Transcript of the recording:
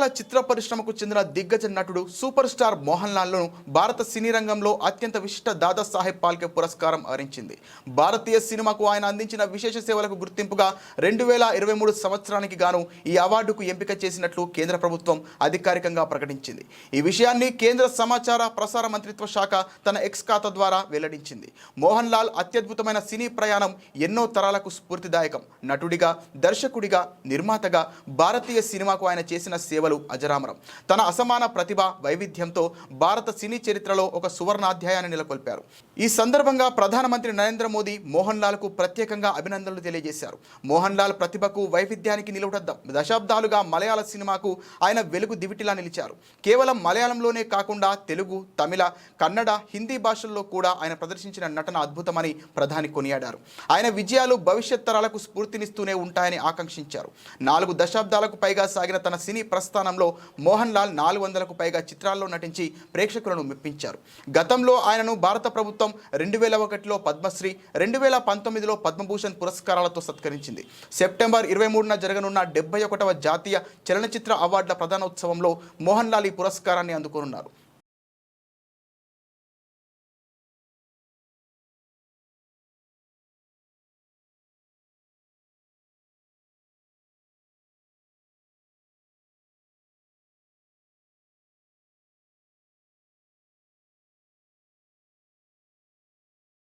మలయాళ చిత్ర పరిశ్రమకు చెందిన దిగ్గజ నటుడు సూపర్ స్టార్ మోహన్ లాల్ను భారత సినీ రంగంలో అత్యంత విశిష్ట దాదాసాహెబ్ ఫాల్కే పురస్కారం వరించింది. భారతీయ సినిమాకు ఆయన అందించిన విశేష సేవలకు గుర్తింపుగా 2023 సంవత్సరానికి గాను ఈ అవార్డుకు ఎంపిక చేసినట్లు కేంద్ర ప్రభుత్వం అధికారికంగా ప్రకటించింది. ఈ విషయాన్ని కేంద్ర సమాచార ప్రసార మంత్రిత్వ శాఖ తన ఎక్స్ ఖాతా ద్వారా వెల్లడించింది. మోహన్ లాల్ అత్యద్భుతమైన సినీ ప్రయాణం ఎన్నో తరాలకు స్ఫూర్తిదాయకం. నటుడిగా, దర్శకుడిగా, నిర్మాతగా భారతీయ సినిమాకు ఆయన చేసిన సేవలు అజరామరం. తన అసమాన ప్రతిభ, వైవిధ్యంతో భారత సినీ చరిత్రలో ఒక సువర్ణాధ్యాయాన్ని నెలకొల్పారు. ఈ సందర్భంగా ప్రధానమంత్రి నరేంద్ర మోదీ మోహన్ లాల్కు ప్రత్యేకంగా అభినందనలు తెలియజేశారు. మోహన్ లాల్ ప్రతిభకు, వైవిధ్యానికి నిలువటద్దాం. దశాబ్దాలుగా మలయాళ సినిమాకు ఆయన వెలుగు దివిటిలా నిలిచారు. కేవలం మలయాళంలోనే కాకుండా తెలుగు, తమిళ, కన్నడ, హిందీ భాషల్లో కూడా ఆయన ప్రదర్శించిన నటన అద్భుతమని ప్రధాని కొనియాడారు. ఆయన విజయాలు భవిష్యత్ తరాలకు స్ఫూర్తినిస్తూనే ఉంటాయని ఆకాంక్షించారు. 4 దశాబ్దాలకు పైగా సాగిన తన సినీ ప్రస్థానంలో మోహన్ లాల్ 400కు పైగా చిత్రాల్లో నటించి ప్రేక్షకులను మెప్పించారు. గతంలో ఆయనను భారత ప్రభుత్వం 2001లో పద్మశ్రీ, 2019లో పద్మభూషణ్ పురస్కారాలతో సత్కరించింది. సెప్టెంబర్ 23న జరగనున్న 71వ జాతీయ చలనచిత్ర అవార్డుల ప్రధానోత్సవంలో మోహన్ లాల్ ఈ పురస్కారాన్ని అందుకోనున్నారు.